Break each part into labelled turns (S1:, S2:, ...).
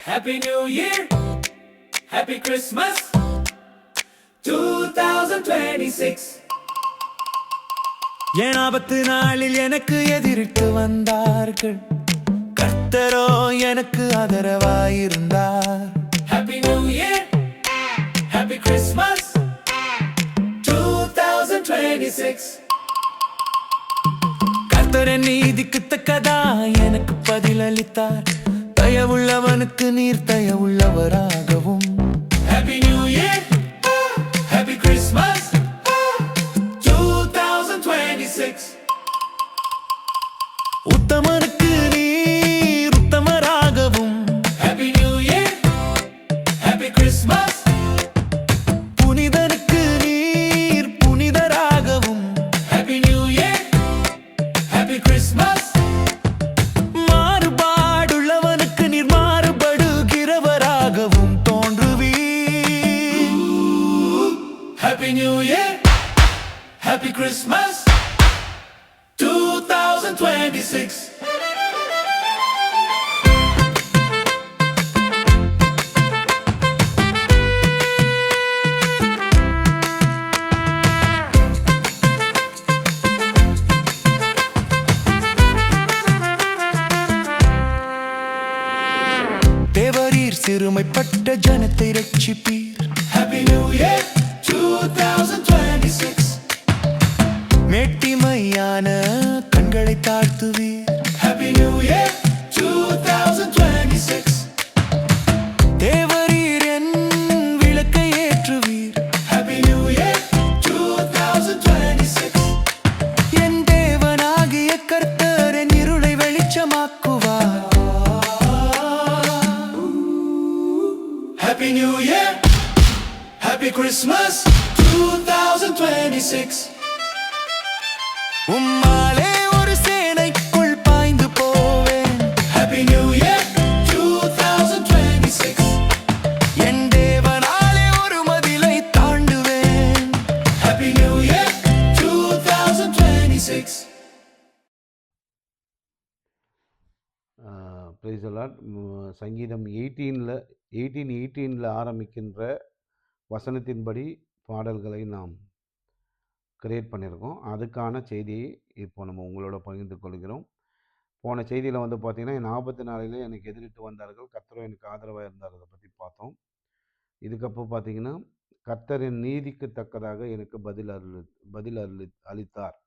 S1: Happy New Year, Happy Christmas 2026.
S2: என் ஆபத்து நாளில் எனக்கு எதிரிட்டு வந்தார்கள், கர்த்தரோ எனக்கு ஆதரவாயிருந்தார்.
S1: Happy New Year, Happy Christmas 2026.
S2: கர்த்தரின் நீதிக்கு தக்கதா எனக்கு பதிலளித்தார். தயவுள்ளவனுக்கு நீர் தயவுள்ளவராகவும்.
S1: Happy New Year, Happy Christmas 2026.
S2: உத்தமனுக்கு நீர் உத்தமராகவும்.
S1: Happy New Year, Happy Christmas.
S2: புனிதனுக்கு நீர் புனிதராகவும்.
S1: Happy New Year, Happy Christmas.
S2: மாறுபாடுள்ளவனுக்கு நீர் மாறுபடுகிறவராகவும் தோன்றுவீர்.
S1: Happy New Year, Happy Christmas 2026.
S2: தேவரீர் சிறுமைப்பட்ட ஜனத்தை ரட்சிப்பீர்.
S1: Happy New Year 2026.
S2: மேட்டிமையான கண்களை தாழ்த்துவீர்.
S1: Happy New Year 2026.
S2: தேவரீர் என் விளக்கை ஏற்றுவீர்.
S1: Happy New Year 2026.
S2: என் தேவனாகிய கர்த்தர் என் இருளை வெளிச்சமாக்குவார்.
S1: Happy New Year, Happy Christmas 2026.
S2: உம்மாலே ஒரு சேனைக்குள் பாய்ந்து போவேன்.
S1: Happy New Year 2026.
S2: என் தேவனாலே ஒரு மதிலை தாண்டுவேன்.
S1: Happy New Year 2026.
S3: Praise the Lord. சங்கீதம் 18:18 ஆரம்பிக்கின்ற வசனத்தின்படி பாடல்களை நாம் கிரியேட் பண்ணியிருக்கோம். அதுக்கான செய்தியை இப்போ நம்ம உங்களோட பகிர்ந்து கொள்கிறோம். போன செய்தியில் வந்து பார்த்திங்கன்னா, என் ஆபத்து நாளிலே எனக்கு எதிரிட்டு வந்தார்கள், கர்த்தரும் எனக்கு ஆதரவாக இருந்தார். அதை பற்றி பார்த்தோம். இதுக்கப்புறம் பார்த்திங்கன்னா, கர்த்தரின் நீதிக்கு தக்கதாக எனக்கு பதில் அளித்தார்.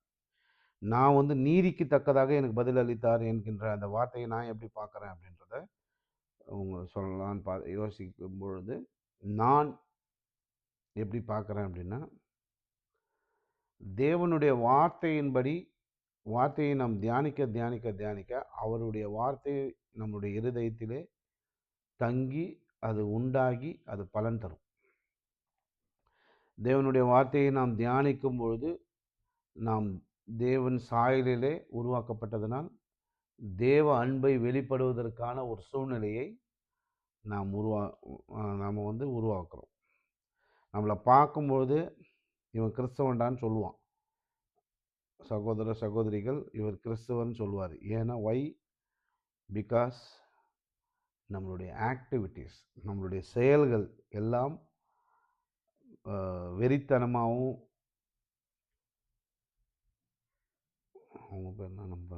S3: நான் வந்து நீதிக்கு தக்கதாக எனக்கு பதில் அளித்தார் என்கின்ற அந்த வார்த்தையை நான் எப்படி பார்க்குறேன் அப்படின்றத அவங்க சொல்லலான்னு யோசிக்கும் பொழுது, நான் எப்படி பார்க்குறேன் அப்படின்னா, தேவனுடைய வார்த்தையை நாம் தியானிக்க அவருடைய வார்த்தை நம்முடைய இருதயத்திலே தங்கி அது உண்டாகி அது பலன் தரும். தேவனுடைய வார்த்தையை நாம் தியானிக்கும் பொழுது நாம் தேவன் சாயலிலே உருவாக்கப்பட்டதனால் தேவ அன்பை வெளிப்படுவதற்கான ஒரு சூழ்நிலையை நாம் உருவாக்குறோம். நம்மளை பார்க்கும்பொழுது இவன் கிறிஸ்தவன்டான்னு சொல்லுவான். சகோதர சகோதரிகள், இவர் கிறிஸ்தவன் சொல்லுவார். ஏன்னா பிகாஸ் நம்மளுடைய ஆக்டிவிட்டீஸ், நம்மளுடைய செயல்கள் எல்லாம் வெறித்தனமாகவும், அவங்க பேர் என்ன, நம்ம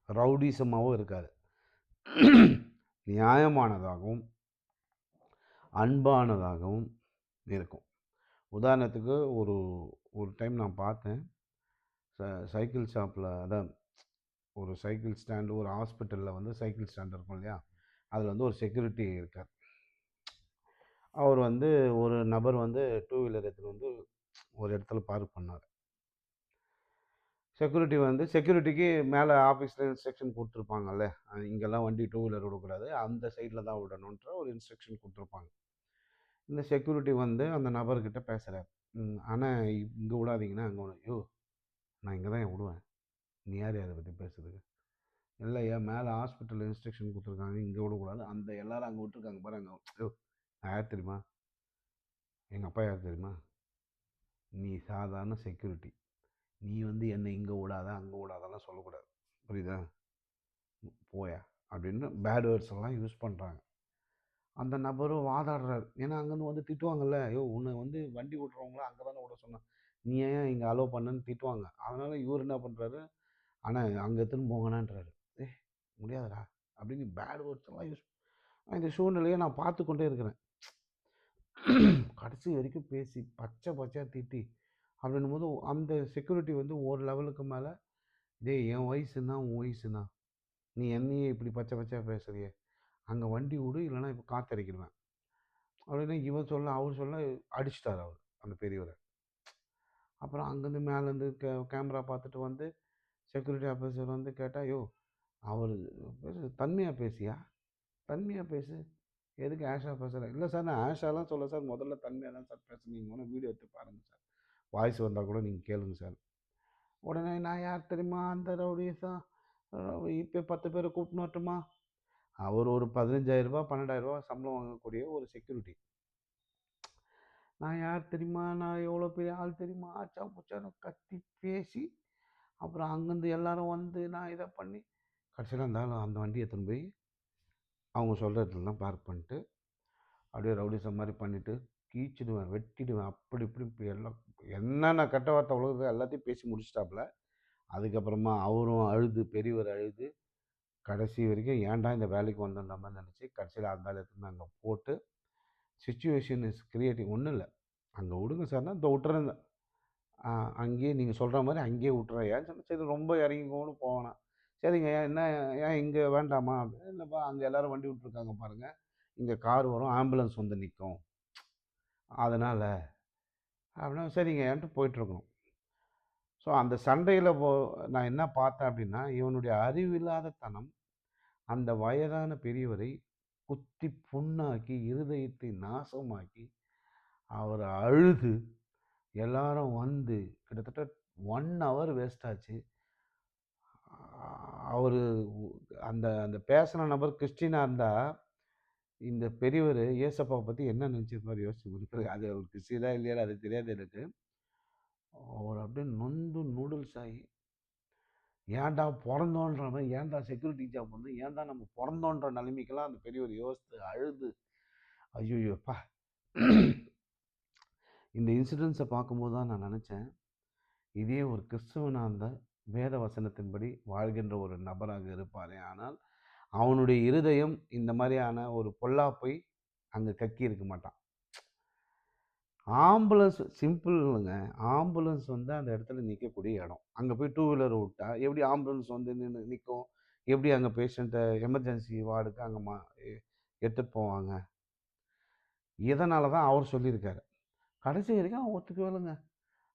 S3: ரவுடிசமாகவும் இருக்காது. நியாயமானதாகவும் அன்பானதாகவும் இருக்கும். உதாரணத்துக்கு ஒரு டைம் நான் பார்த்தேன். சைக்கிள் ஷாப்பில், அதான் ஒரு சைக்கிள் ஸ்டாண்டு, ஒரு ஹாஸ்பிட்டலில் வந்து சைக்கிள் ஸ்டாண்ட் இருக்கும் இல்லையா, அதில் வந்து ஒரு செக்யூரிட்டி இருக்கார். அவர் வந்து ஒரு நபர் வந்து 2 வீலர் எடுத்துகிட்டு வந்து ஒரு இடத்துல பார்க் பண்ணார். செக்யூரிட்டிக்கு மேலே ஆஃபீஸில் இன்ஸ்ட்ரக்ஷன் கொடுத்துருப்பாங்கல்ல, இங்கெல்லாம் வண்டி 2 வீலர் விடக்கூடாது, அந்த சைடில் தான் விடணுன்ற ஒரு இன்ஸ்ட்ரக்ஷன் கொடுத்துருப்பாங்க. இந்த செக்யூரிட்டி வந்து அந்த நபர்கிட்ட பேசுகிறார். ஆனால் இங்கே விடாதீங்கன்னா அங்கே ஐயோ, நான் இங்கே தான் விடுவேன், நீ யார் அதை பற்றி பேசுறதுக்கு? இல்லையா, மேலே ஹாஸ்பிட்டல் இன்ஸ்ட்ரக்ஷன் கொடுத்துருக்காங்க, இங்கே விடக்கூடாது, அந்த எல்லாரும் அங்கே விட்டுருக்காங்க பாரு, அங்கே ஐயோ, நான் யார் தெரியுமா, எங்கள் அப்பா யார் தெரியுமா, நீ சாதாரண செக்யூரிட்டி, நீ வந்து என்னை இங்கே விடாத அங்கே விடாதெல்லாம் சொல்லக்கூடாது, புரியுதா? போயா அப்படின்னு பேட் வேர்ட்ஸ் எல்லாம் யூஸ் பண்ணுறாங்க. அந்த நபரும் வாதாடுறாரு. ஏன்னா அங்கேருந்து வந்து திட்டுவாங்கல்ல, ஐயோ உன்னை வந்து வண்டி ஓட்டுறவங்கள அங்கே தானே விட சொன்னேன், நீ ஏன் இங்கே அலோவ் பண்ணன்னு திட்டுவாங்க. அதனால இவர் என்ன பண்ணுறாரு, ஆனால் அங்கே எடுத்துன்னு போங்கண்ணான்றாரு. ஏ முடியாதுடா அப்படின்னு பேட் வேர்ட்ஸ் எல்லாம் யூஸ். இந்த சூழ்நிலையை நான் பார்த்து கொண்டே இருக்கிறேன். கடைசி வரைக்கும் பேசி பச்சை பச்சையாக திட்டி அப்படின்னும் போது அந்த செக்யூரிட்டி வந்து ஒரு லெவலுக்கு மேலே, டேய் என் வயசுன்னா உன் வயசுனா நீ என்னையே இப்படி பச்சை பச்சையாக பேசுறியே, அங்கே வண்டி விடு இல்லைன்னா இப்போ காத்தடிக்கிடுவேன் அப்படின்னு இவன் சொல்ல அவர் சொல்ல அடிச்சிட்டார் அவர் அந்த பெரியவரை. அப்புறம் அங்கேருந்து மேலேருந்து கேமரா பார்த்துட்டு வந்து செக்யூரிட்டி ஆஃபீஸர் வந்து கேட்டால், ஐயோ அவர் பேசு தன்மையாக பேசியா, தன்மையாக பேசு, எதுக்கு ஆஷா பேசுகிறேன். இல்லை சார் நான் ஆஷாலாம் சொல்ல சார், முதல்ல தன்மையாக தான் சார் பேசுகிறேன், நீங்கள் ஒன்று வீடியோ எடுத்து பாருங்கள் சார், வாய்ஸ் வந்தால் கூட நீங்கள் கேளுங்க சார். உடனே நான் யார் தெரியுமா அந்த ரவுடிஸா, இப்போ 10 பேரை கூப்பிட்டு வரட்டுமா. அவர் ஒரு 15,000 12,000 சம்பளம் வாங்கக்கூடிய ஒரு செக்யூரிட்டி. நான் யார் தெரியுமா, நான் எவ்வளோ பெரிய ஆள் தெரியுமா, ஆச்சா புச்சான்னு கத்தி பேசி அப்புறம் அங்கேருந்து எல்லாரும் வந்து நான் இதை பண்ணி கடைசியில் இருந்தாலும் அந்த வண்டியை எடுத்துன்னு போய் அவங்க சொல்கிற இடத்துல தான் பார்க் பண்ணிட்டு அப்படியே ரவுடிசம் மாதிரி பண்ணிவிட்டு கீச்சிடுவேன், வெட்டிடுவேன், அப்படி இப்படி எல்லாம் என்னென்ன கெட்ட வார்த்தை உலகத்தை எல்லாத்தையும் பேசி முடிச்சிட்டாப்புல. அதுக்கப்புறமா அவரும் அழுது, பெரியவர் அழுது, கடைசி வரைக்கும் ஏன்டா இந்த வேலைக்கு வந்தோன்ற மாதிரி நினச்சி கடைசியில் அந்த இடத்துல அங்கே போட்டு சிச்சுவேஷன் இஸ் கிரியேட்டிங். ஒன்றும் இல்லை, அங்கே விடுங்க சார்னா இந்த விட்டுறேன், அங்கேயே நீங்கள் சொல்கிற மாதிரி அங்கேயே விட்டுறேன். ஏன்னு சொன்னால் சரி ரொம்ப இறங்கிக்கோன்னு போவேனா, சரிங்க என்ன ஏன் இங்கே வேண்டாமா, இல்லைப்பா அங்கே எல்லோரும் வண்டி விட்டுருக்காங்க பாருங்கள், இங்கே கார் வரும் ஆம்புலன்ஸ் வந்து நிற்கும் அதனால் அப்படின்னா சரிங்க ஏன்ட்டு போயிட்டுருக்கணும். ஸோ அந்த சண்டையில் நான் என்ன பார்த்தேன் அப்படின்னா, இவனுடைய அறிவில்லாத தனம் அந்த வயதான பெரியவரை குத்தி புண்ணாக்கி இருதயத்தை நாசமாக்கி அவர் அழுது எல்லாரும் வந்து கிட்டத்தட்ட 1 hour வேஸ்ட் ஆச்சு. அவர் அந்த அந்த பேசின நபர் கிறிஸ்டினா இருந்தால் இந்த பெரியவர் ஏசப்பாவை பற்றி என்ன நினச்சிருப்பார் யோசிச்சு கொடுக்குறது. அது அவர் கிறிஸ்டினா இல்லையா அது தெரியாது எனக்கு. அவர் அப்படியே நொந்து நூடுல்ஸ் ஆகி ஏன்டா பிறந்தோன்ற மாதிரி, ஏன்டா செக்யூரிட்டி ஜாப் வந்து ஏன்டா நம்ம பிறந்தோன்ற நிலைமைக்கெல்லாம் அந்த பெரியவர் யோசித்து அழுது, ஐயோப்பா. இந்த இன்சிடென்ட்ஸை பார்க்கும்போது தான் நான் நினச்சேன், இதே ஒரு கிறிஸ்தவனாக இருந்தால் வேத வசனத்தின்படி வாழ்கின்ற ஒரு நபராக இருப்பாரே, ஆனால் அவனுடைய இருதயம் இந்த மாதிரியான ஒரு பொல்லாப்பை அங்கே கக்கி இருக்க மாட்டான். ஆம்புலன்ஸ் சிம்பிள்ங்க, ஆம்புலன்ஸ் வந்து அந்த இடத்துல நிற்கக்கூடிய இடம். அங்கே போய் 2 வீலர் விட்டா எப்படி ஆம்புலன்ஸ் வந்து நிற்கும், எப்படி அங்கே பேஷண்ட்டை எமர்ஜென்சி வார்டுக்கு அங்கே எடுத்துகிட்டு போவாங்க. இதனால தான் அவர் சொல்லியிருக்காரு. கடைசி வரைக்கும் அவன் ஒத்துக்கவே இல்லைங்க.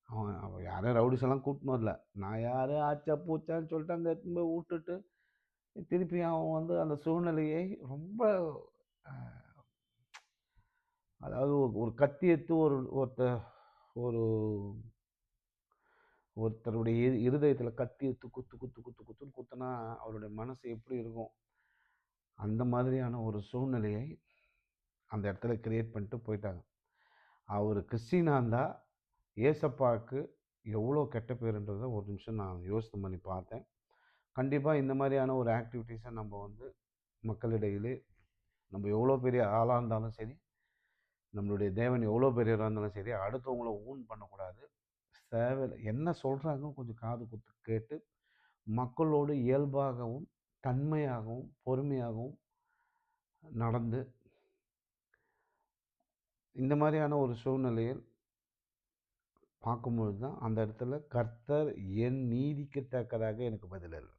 S3: அவன் யாரும் ரவுடிஸ் எல்லாம் கூட்டின்னு வரல, நான் யார் ஆச்சா பூச்சான்னு சொல்லிட்டு அங்கே எடுத்துன்னு போய் விட்டுட்டு திருப்பி அவன் வந்து அந்த சூழ்நிலையை ரொம்ப அதாவது ஒரு கத்தி எடுத்து ஒரு ஒருத்தருடைய இருதயத்தில் கத்தி எடுத்து குத்துன்னு குத்துனா அவருடைய மனசு எப்படி இருக்கும், அந்த மாதிரியான ஒரு சூழ்நிலையை அந்த இடத்துல கிரியேட் பண்ணிட்டு போயிட்டாங்க. அவர் கிறிஸ்டினா இருந்தால் ஏசப்பாவுக்கு எவ்வளோ கெட்ட பேருன்றதை ஒரு நிமிஷம் நான் யோசனை பண்ணி பார்த்தேன். கண்டிப்பாக இந்த மாதிரியான ஒரு ஆக்டிவிட்டீஸை நம்ம வந்து மக்களிடையிலே நம்ம எவ்வளோ பெரிய ஆளாக இருந்தாலும் சரி, நம்மளுடைய தேவன் எவ்வளோ பெரியவராக இருந்தாலும் சரி, அடுத்தவங்கள ஊன் பண்ணக்கூடாது. தேவையில்லை என்ன சொல்கிறாங்க கொஞ்சம் காது குத்து கேட்டு மக்களோடு இயல்பாகவும் தன்மையாகவும் பொறுமையாகவும் நடந்து இந்த மாதிரியான ஒரு சூழ்நிலையில் பார்க்கும்பொழுது தான் அந்த இடத்துல கர்த்தர் என் நீதிக்கு தக்கதாக எனக்கு பதில் இல்லை.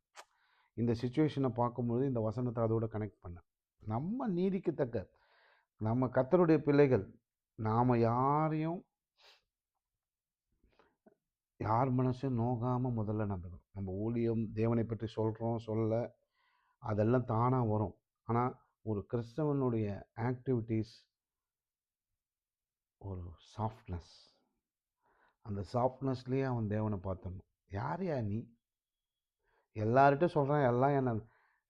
S3: இந்த சுச்சுவேஷனை பார்க்கும்பொழுது இந்த வசனத்தை அதோட கனெக்ட் பண்ணேன். நம்ம நீதிக்கு தக்க, நம்ம கர்த்தருடைய பிள்ளைகள், நாம் யாரையும் யார் மனசும் நோகாமல் முதல்ல நடக்கணும். நம்ம ஊழியம் தேவனை பற்றி சொல்ல அதெல்லாம் தானாக வரும். ஆனால் ஒரு கிறிஸ்தவனுடைய ஆக்டிவிட்டீஸ் ஒரு சாஃப்ட்னஸ், அந்த சாஃப்ட்னஸ்லேயே அவன் தேவனை பார்த்துடணும். யாரையா நீ எல்லார்கிட்டும் சொல்கிறேன், எல்லாம் என்ன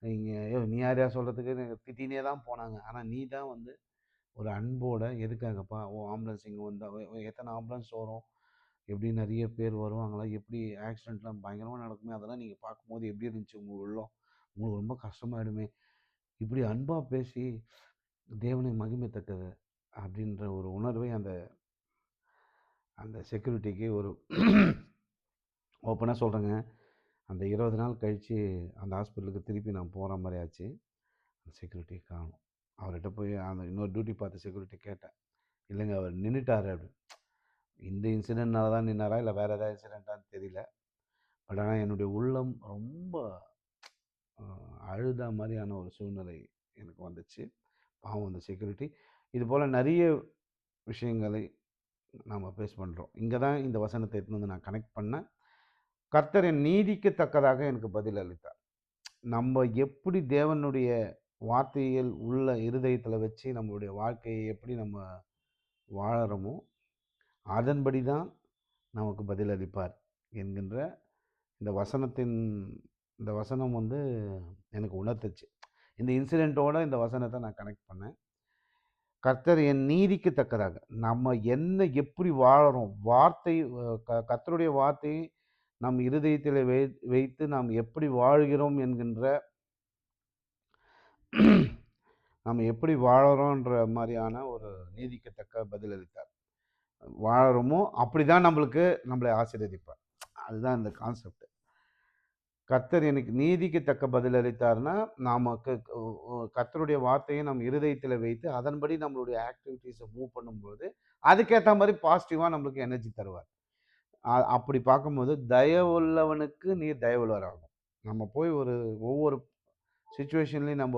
S3: நீங்கள் நீ யாரையா சொல்கிறதுக்கு திட்டினே தான் போனாங்க. ஆனால் நீ தான் வந்து ஒரு அன்போட எதுக்காகப்பா ஆம்புலன்ஸ் இங்கே வந்தால் எத்தனை ஆம்புலன்ஸ் வரும், எப்படி நிறைய பேர் வருவாங்களா, எப்படி ஆக்சிடெண்ட்லாம் பயங்கரமாக நடக்குமே, அதெல்லாம் நீங்கள் பார்க்கும்போது எப்படி இருந்துச்சு உங்கள் உள்ளம், உங்களுக்கு ரொம்ப கஷ்டமாயிடுமே. இப்படி அன்பா பேசி தேவனை மகிமைத்தக்கது அப்படின்ற ஒரு உணர்வை அந்த அந்த செக்யூரிட்டிக்கு ஒரு ஓப்பனா சொல்றேங்க. அந்த 20 நாள் கழிச்சு அந்த ஹாஸ்பிட்டலுக்கு திருப்பி நான் போற மாரி ஆச்சு. அந்த செக்யூரிட்டிய காணோம். அவர்ட்ட போய் அந்த இன்னொரு டியூட்டி பார்த்த செக்யூரிட்டி கேட்டேன். இல்லைங்க அவர் நின்னுட்டாரு அப்படின்னு. இந்த இன்சிடென்ட்னால தான் நின்னாரா? இல்ல வேற ஏதாவது இன்சிடென்ட்டான்னு தெரியல. பட் ஆனா என்னுடைய உள்ளம் ரொம்ப அ அழுதா மாரியான ஒரு சூழ்நிலை எனக்கு வந்துச்சு. பாவம் அந்த செக்யூரிட்டி. இதுபோல நெறைய விஷயங்களை நாம ஃபேஸ் பண்றோம். இங்க தான் இந்த வசனத்த எடுத்துன்னு வந்து நான் கனெக்ட் பண்ணேன். கர்த்தர் என் நீதிக்கு தக்கதாக எனக்கு பதில் அளித்தார். நம்ம எப்படி தேவனுடைய வார்த்தைகள் உள்ள இருதயத்தில வச்சு நம்மளுடைய வாழ்க்கையை எப்படி நம்ம வாழறோமோ, அதன்படி தான் நமக்கு பதில் அளிப்பார் என்கின்ற இந்த வசனத்தின் இந்த வசனம் வந்து எனக்கு உணர்த்துச்சு. இந்த இன்சிடென்ட்டோட இந்த வசனத்த நான் கனெக்ட் பண்ணேன். கர்த்தர் என் நீதிக்கு தக்கதாக, நம்ம என்ன எப்படி வாழறோம், வார்த்தை கர்த்தருடைய வார்த்தையை நம் இருதயத்திலே வைத்து நாம் எப்படி வாழ்கிறோம் என்கின்ற நம்ம எப்படி வாழறோன்ற மாரியான ஒரு நீதிக்கு தக்க பதில் அளித்தார். வாழறோமோ அப்படிதான் நம்மளை ஆசீர்வதிப்பார். அதுதான் இந்த கான்செப்ட். கர்த்தர் எனக்கு நீதிக்கு தக்க பதில் அளித்தார்னா, நமக்கு கர்த்தருடைய வார்த்தையை நம் இருதயத்தில வைத்து, அதன்படி நம்மளுடைய ஆக்டிவிட்டீஸ மூவ் பண்ணும்போது, அதுக்கேத்த மாரி பாசிட்டிவா நம்மளுக்கு எனர்ஜி தருவார். அப்படி பார்க்கும்போது, தயவுள்ளவனுக்கு நீர் தயவுள்ளவராகும். நம்ம போய் ஒவ்வொரு சிச்சுவேஷன்லயும்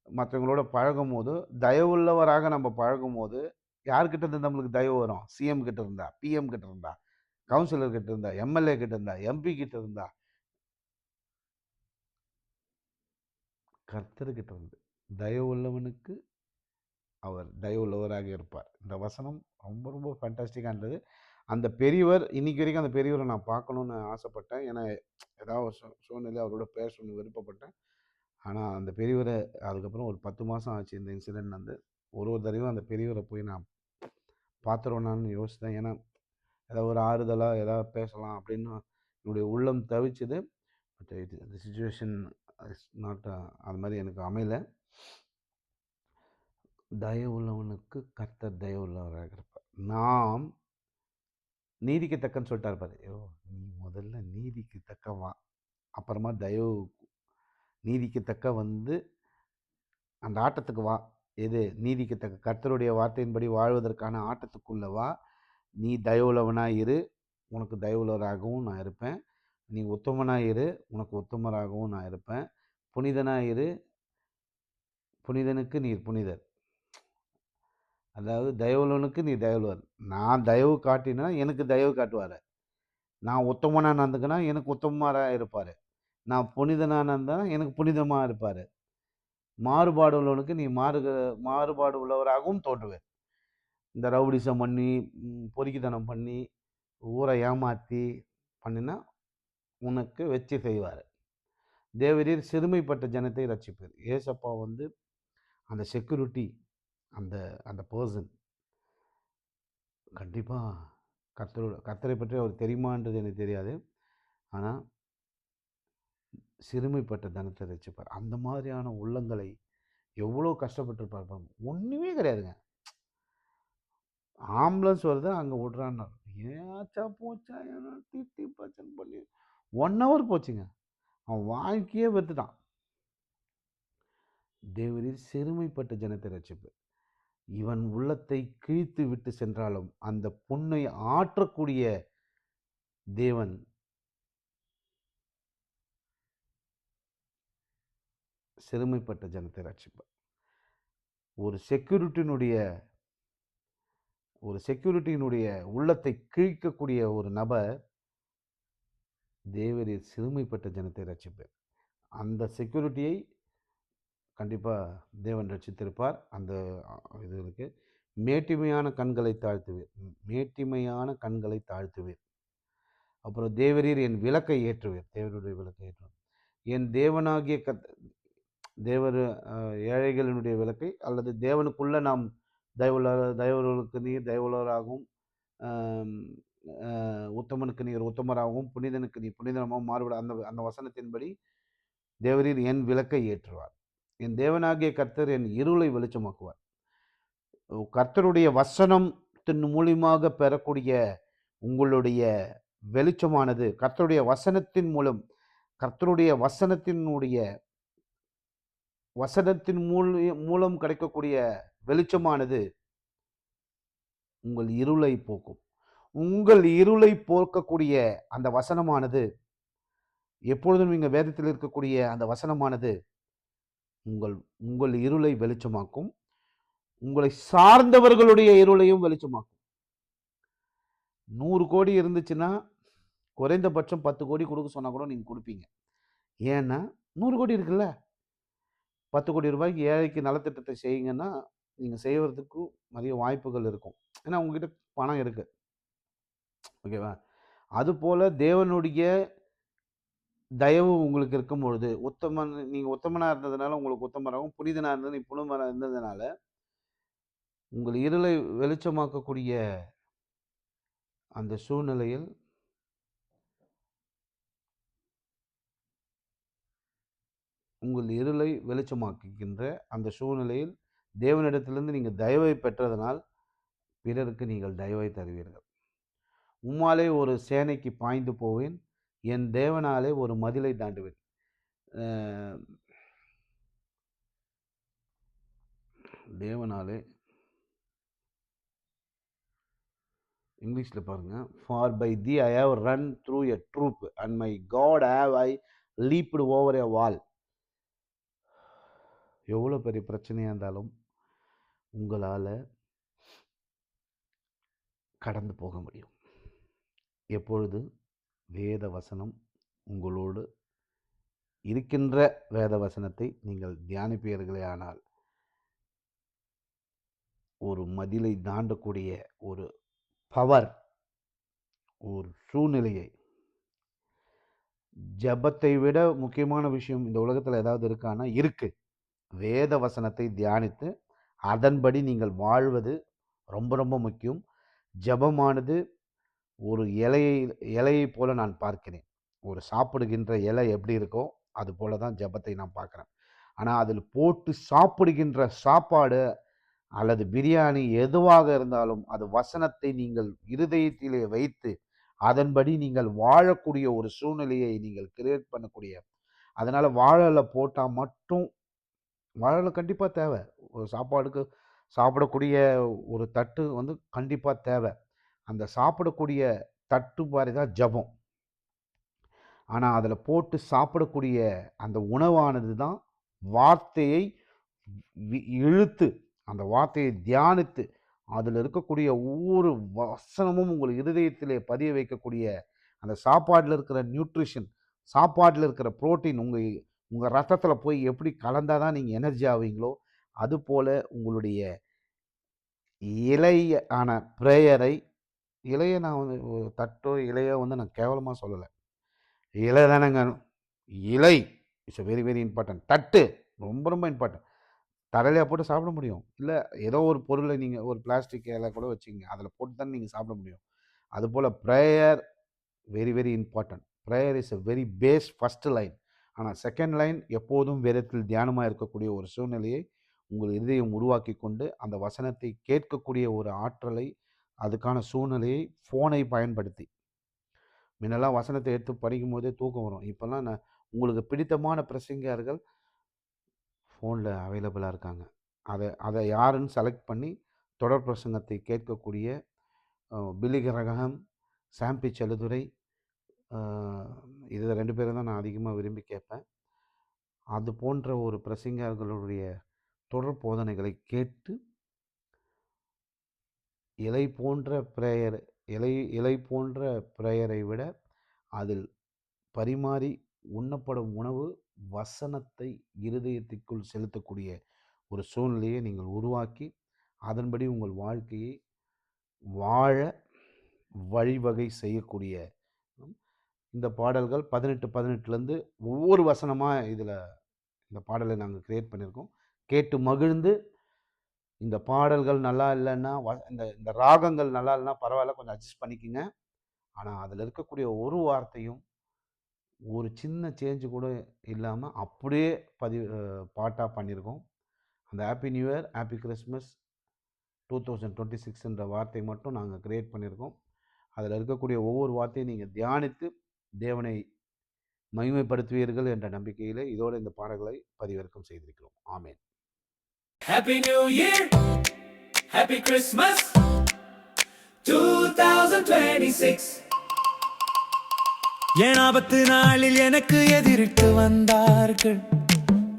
S3: மத்தவங்களோட பழகும்போது, தயவுள்ளவராக நம்ம பழகும்போது, யார்கிட்ட இருந்து நம்மளுக்கு தயவு வரும்? சிஎம் கிட்ட இருந்தா, பிஎம் கிட்ட இருந்தா, கவுன்சிலர் கிட்ட இருந்தா, எம்எல்ஏ கிட்ட இருந்தா, எம்பி கிட்ட இருந்தா, கர்த்தர்கிட்ட இருந்து. தயவுள்ளவனுக்கு அவர் தயவுள்ளவராக இருப்பார். இந்த வசனம் ரொம்ப ரொம்ப ஃபேன்டாஸ்டிக்கா இருந்தது. அந்த பெரியவர் இன்னைக்கு வரைக்கும் அந்த பெரியவர நான் பார்க்கணும்னு ஆசைப்பட்டேன். ஏன்னா, ஏதாவது ஒரு சூழ்நிலை அவரோட பேசணும்னு விருப்பப்பட்டேன். ஆனா, அந்த பெரியவர அதுக்கப்புறம் ஒரு 10 மாசம் ஆச்சு இந்த இன்சிடென்ட் வந்து. ஒரு தடவையும் அந்த பெரியவர போய் நான் பார்த்துருவேனான்னு யோசித்தேன். ஏன்னா, ஏதாவது ஒரு ஆறுதலா ஏதாவது பேசலாம் அப்படின்னு என்னுடைய உள்ளம் தவிச்சது. பட் இந்த சிச்சுவேஷன் இஸ் நாட் அது மாரி எனக்கு அமையல. தயவுள்ளவனுக்கு கர்த்தர் தயவுள்ளவராக இருப்பார். நாம் நீதிக்கு தக்கன்னு சொல்லிட்டாரு பாரு. ஐயோ! நீ முதல்ல நீதிக்கு தக்க வா. அப்புறமா நீதிக்கு தக்க வந்து அந்த ஆட்டத்துக்கு வா. எது? நீதிக்கு தக்க கர்த்தருடைய வார்த்தையின்படி வாழ்வதற்கான ஆட்டத்துக்குள்ள வா. நீ தயவுள்ளவனா இரு. உனக்கு தயவுள்ளவராகவும் நான் இருப்பேன். நீ உத்தமனா இரு. உனக்கு உத்தமராகவும் நான் இருப்பேன். புனிதனா இரு. புனிதனுக்கு நீர் புனிதர். அதாவது தயவுள்ளவனுக்கு நீ தயவுள்ளவர். நான் தயவு காட்டினா எனக்கு தயவு காட்டுவாரு. நான் உத்தமனா நடந்துக்கினா எனக்கு உத்தமரா இருப்பாரு. நான் புனிதனா நடந்தா எனக்கு புனிதமா இருப்பாரு. மாறுபாடு உள்ளவனுக்கு நீ மாறுபாடு உள்ளவராகவும் தோன்றுவீர். இந்த ரவுடிசம் பண்ணி, பொறுக்கித்தனம் பண்ணி, ஊரை ஏமாத்தி பண்ணினா உனக்கு வச்சு செய்வாரு. தேவரீர் சிறுமைப்பட்ட ஜனத்தை ரட்சிப்பீர். ஏசப்பா வந்து அந்த செக்யூரிட்டி அந்த அந்த பெர்சன் கண்டிப்பா கர்த்தரை பற்றி அவருக்கு தெரியுமான்றது எனக்கு தெரியாது. ஆனா, சிறுமைப்பட்ட தனத்தை ரட்சிப்பார். அந்த மாதிரியான உள்ளங்களை எவ்வளோ கஷ்டப்பட்டுருப்பார் பாருங்க. ஒண்ணுமே கிடையாதுங்க. ஆம்புலன்ஸ் வருது அங்க விடுறான்னாரு. ஏன்ச்சா போச்சா ஏன்னா திட்டி பிரச்சனை பண்ணி 1 ஹவர் போச்சுங்க. அவன் வாழ்க்கையே வெறுத்துட்டான். தேவரீர் சிறுமைப்பட்ட ஜனத்தை ரட்சிப்பார். இவன் உள்ளத்தை கிழித்து விட்டு சென்றாலும் அந்த புண்ணை ஆற்றக்கூடிய தேவன் சிறுமைப்பட்ட ஜனத்தை ரட்சிப்பார். ஒரு செக்யூரிட்டியினுடைய உள்ளத்தை கிழிக்கக்கூடிய ஒரு நபர் தேவரீர் சிறுமைப்பட்ட ஜனத்தை ரட்சிப்பார். அந்த செக்யூரிட்டியை கண்டிப்பா தேவன் ரட்சித்திருப்பார். அந்த இது இருக்கு. மேட்டிமையான கண்களை தாழ்த்துவீர். மேட்டிமையான கண்களை தாழ்த்துவீர். அப்புறம் தேவரீர் என் விளக்கை ஏற்றுவீர். தேவனுடைய விளக்கை ஏற்றுவார். என் தேவனாகிய தேவர் ஏழைகளினுடைய விளக்கை அல்லது தேவனுக்குள்ள நாம் தயவுள்ளவர்களுக்கு நீர் தயவுள்ளவராகவும் உத்தமனுக்கு நீர் உத்தமராகவும் புனிதனுக்கு நீ புனிதமாகவும் மாறுபட அந்த அந்த வசனத்தின்படி தேவரீர் என் விளக்கை ஏற்றுவார். என் தேவனாகிய கர்த்தர் என் இருளை வெளிச்சமாக்குவார். கர்த்தருடைய வசனத்தின் மூலியமாக பெறக்கூடிய உங்களுடைய வெளிச்சமானது, கர்த்தருடைய வசனத்தின் மூலம், கர்த்தருடைய வசனத்தின் மூலம் கிடைக்கக்கூடிய வெளிச்சமானது உங்கள் இருளை போக்கும். உங்கள் இருளை போக்கக்கூடிய அந்த வசனமானது, எப்பொழுதும் நீங்க வேதத்தில் இருக்கக்கூடிய அந்த வசனமானது உங்கள் உங்கள் இருளை வெளிச்சமாக்கும். உங்களை சார்ந்தவர்களுடைய இருளையும் வெளிச்சமாக்கும். 100 கோடி இருந்துச்சுன்னா குறைந்தபட்சம் 10 கோடி கொடுக்க சொன்னா கூட நீங்க கொடுப்பீங்க. ஏன்னா 100 கோடி இருக்குல்ல. 10 கோடி ரூபாய்க்கு ஏழைக்கு நலத்திட்டத்தை செய்யுங்கன்னா நீங்க செய்வதற்கு நிறைய வாய்ப்புகள் இருக்கும். ஏன்னா உங்ககிட்ட பணம் இருக்கு. ஓகேவா? அதுபோல தேவனுடைய தயவு உங்களுக்கு இருக்கும் பொழுது, நீங்க உத்தமனா இருந்ததுனால உங்களுக்கு உத்தமராகவும், புனிதனா இருந்தது நீ புனிதனா இருந்ததுனால உங்கள் இருளை வெளிச்சமாக்கக்கூடிய அந்த சூழ்நிலையில் உங்கள் இருளை வெளிச்சமாக்குகின்ற அந்த சூழ்நிலையில் தேவனிடத்திலிருந்து நீங்கள் தயவை பெற்றதனால் பிறருக்கு நீங்கள் தயவை தருவீர்கள். உம்மாலே ஒரு சேனைக்கு பாய்ந்து போவேன், என் தேவனாலே ஒரு மதிலை தாண்டுவேன். தேவனாலே இங்கிலீஷில் பாருங்க, for by thee I have run through a troop and my God have I leaped over a wall. எவ்வளோ பெரிய பிரச்சனையாக இருந்தாலும் உங்களால் கடந்து போக முடியும். எப்பொழுது வேத வசனம் உங்களோடு இருக்கின்ற வேத வசனத்தை நீங்கள் தியானிப்பீர்களே ஆனால் ஒரு மதிலை தாண்டக்கூடிய ஒரு பவர், ஒரு சூழ்நிலையை, ஜபத்தை விட முக்கியமான விஷயம் இந்த உலகத்தில் ஏதாவது இருக்கானா? இருக்கு. வேத வசனத்தை தியானித்து அதன்படி நீங்கள் வாழ்வது ரொம்ப ரொம்ப முக்கியம். ஜபமானது ஒரு இலையை போல நான் பார்க்கிறேன். ஒரு சாப்பிடுகின்ற இலை எப்படி இருக்கோ அது போல தான் ஜபத்தை நான் பார்க்குறேன். ஆனால் அதில் போட்டு சாப்பிடுகின்ற சாப்பாடு அல்லது பிரியாணி எதுவாக இருந்தாலும் அது வசனத்தை நீங்கள் இருதயத்திலே வைத்து அதன்படி நீங்கள் வாழக்கூடிய ஒரு சூழ்நிலையை நீங்கள் கிரியேட் பண்ணக்கூடிய, அதனால் வாழலை போட்டால் மட்டும், வாழலை கண்டிப்பாக தேவை. ஒரு சாப்பிடக்கூடிய ஒரு தட்டு கண்டிப்பாக தேவை. அந்த சாப்பிடக்கூடிய தட்டு மாதிரி தான் ஜபம். ஆனால் அதில் போட்டு சாப்பிடக்கூடிய அந்த உணவானது தான் வார்த்தையை இழுத்து, அந்த வார்த்தையை தியானித்து அதில் இருக்கக்கூடிய ஒவ்வொரு வசனமும் உங்கள் இருதயத்திலே பதிய வைக்கக்கூடிய அந்த சாப்பாட்டில் இருக்கிற நியூட்ரிஷன், சாப்பாட்டில் இருக்கிற புரோட்டீன் உங்கள் ரத்தத்தில் போய் எப்படி கலந்தால் தான் நீங்கள் எனர்ஜி ஆவீங்களோ அதுபோல் உங்களுடைய இலையான ப்ரேயரை, இலையை நான் ஒரு தட்டோ இலையோ நான் கேவலமாக சொல்லலை. இலை தானேங்க, இலை இட்ஸ் வெரி வெரி இம்பார்ட்டன்ட். தட்டு ரொம்ப ரொம்ப இம்பார்ட்டன்ட். தரையிலையா போட்டு சாப்பிட முடியும்? இல்லை, ஏதோ ஒரு பொருளை நீங்கள் ஒரு பிளாஸ்டிக் இலை கூட வச்சுக்கிங்க, அதில் போட்டு தானே நீங்கள் சாப்பிட முடியும். அதுபோல் prayer very very important. Prayer is a very base first line. ஆனால் செகண்ட் லைன் எப்போதும் வேதத்தில் தியானமாக இருக்கக்கூடிய ஒரு சூழ்நிலையை உங்கள் இதயம் உருவாக்கி கொண்டு அந்த வசனத்தை கேட்கக்கூடிய ஒரு ஆற்றலை, அதுக்கான சூழ்நிலையை ஃபோனை பயன்படுத்தி, முன்னெல்லாம் வசனத்தை எடுத்து படிக்கும் போதே தூக்கம் வரும். இப்போல்லாம் உங்களுக்கு பிடித்தமான பிரசங்கியார்கள் ஃபோனில் அவைலபிளாக இருக்காங்க. அதை யாருன்னு செலக்ட் பண்ணி தொடர் பிரசங்கத்தை கேட்கக்கூடிய பில்லி கிரகஹாம், சாம்பி செல்லுதுரை, இது 2 பேரும் தான் நான் அதிகமாக விரும்பி கேட்பேன். அது போன்ற ஒரு பிரசங்கர்களுடைய தொடர் போதனைகளை கேட்டு இலை போன்ற பிரேயரை விட அதில் பரிமாறி உண்ணப்படும் உணவு வசனத்தை இருதயத்திற்குள் செலுத்தக்கூடிய ஒரு சூழ்நிலையை நீங்கள் உருவாக்கி அதன்படி உங்கள் வாழ்க்கையை வாழ வழிவகை செய்யக்கூடிய இந்த பாடல்கள் 18 ஒவ்வொரு வசனமாக இதில் இந்த பாடலை நாங்கள் கிரியேட் பண்ணியிருக்கோம். கேட்டு மகிழ்ந்து, இந்த பாடல்கள் நல்லா இல்லைன்னா, இந்த ராகங்கள் நல்லா இல்லைன்னா பரவாயில்ல, கொஞ்சம் அட்ஜஸ்ட் பண்ணிக்கோங்க. ஆனால் அதில் இருக்கக்கூடிய ஒரு வார்த்தையும் ஒரு சின்ன சேஞ்சு கூட இல்லாமல் அப்படியே பாட்டாக பண்ணியிருக்கோம். அந்த happy new year, happy Christmas 2026 வார்த்தை மட்டும் நாங்கள் கிரியேட் பண்ணியிருக்கோம். அதில் இருக்கக்கூடிய ஒவ்வொரு வார்த்தையும் நீங்கள் தியானித்து தேவனை மகிமைப்படுத்துவீர்கள் என்ற நம்பிக்கையில் இதோடு இந்த பாடல்களை பதிவிறக்கம் செய்திருக்கிறோம். ஆமென்.
S1: Happy New Year, Happy Christmas 2026.
S2: என் ஆபத்து நாளில் எனக்கு எதிரிட்டு வந்தார்கள்,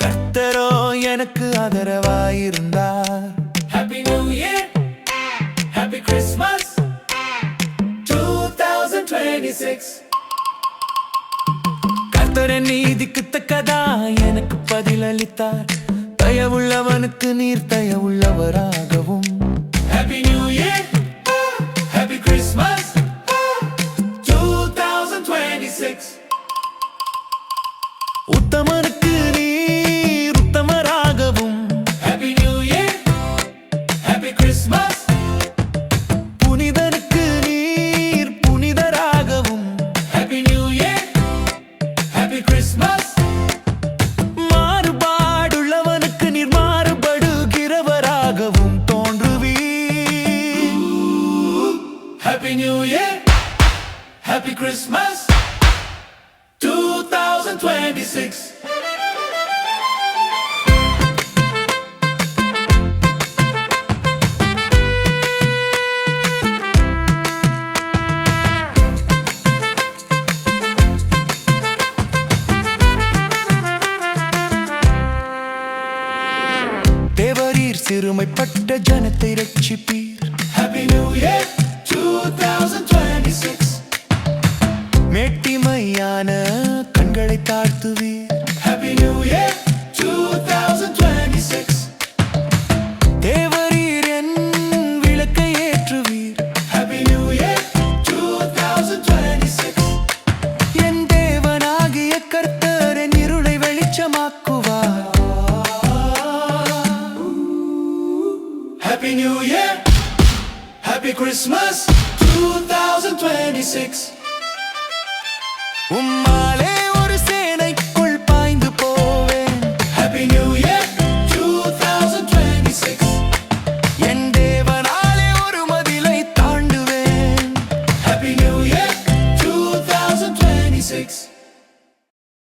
S2: கர்த்தரோ எனக்கு ஆதரவாயிருந்தார்.
S1: Happy New Year, Happy Christmas 2026.
S2: கர்த்தரின் நீதிக்கு தக்கதா எனக்கு பதிலளித்தார், தயவுள்ளவனுக்கு நீர் தயவுள்ளவராகவும்.
S1: Happy New Year, Happy Christmas 2026.
S2: உத்தமனுக்கு நீர் உத்தமராகவும்.
S1: Happy New Year, Happy Christmas.
S2: புனிதனுக்கு நீர் புனிதராகவும்.
S1: Happy New Year, Happy Christmas.
S2: மாறுபாடுள்ளவனுக்கு நீர் மாறுபடுகிறவராகவும் தோன்றுவீர்.
S1: Happy New Year, Happy Christmas 2026.
S2: தேவரீர் சிறுமைப்பட்ட ஜனத்தை ரட்சிப்பீர்.
S1: Happy New Year 2026.
S2: மேட்டிமையான கண்களை தாழ்த்துவீர்.
S1: Happy New Year 2026.
S2: தேவரீர் என் விளக்கை ஏற்றுவீர்.
S1: Happy New Year 2026.
S2: என் தேவனாகிய கர்த்தர் என் இருளை வெளிச்சமாக்குவார்.
S1: Happy New Year, Happy Christmas 2026.
S2: உம்மாலே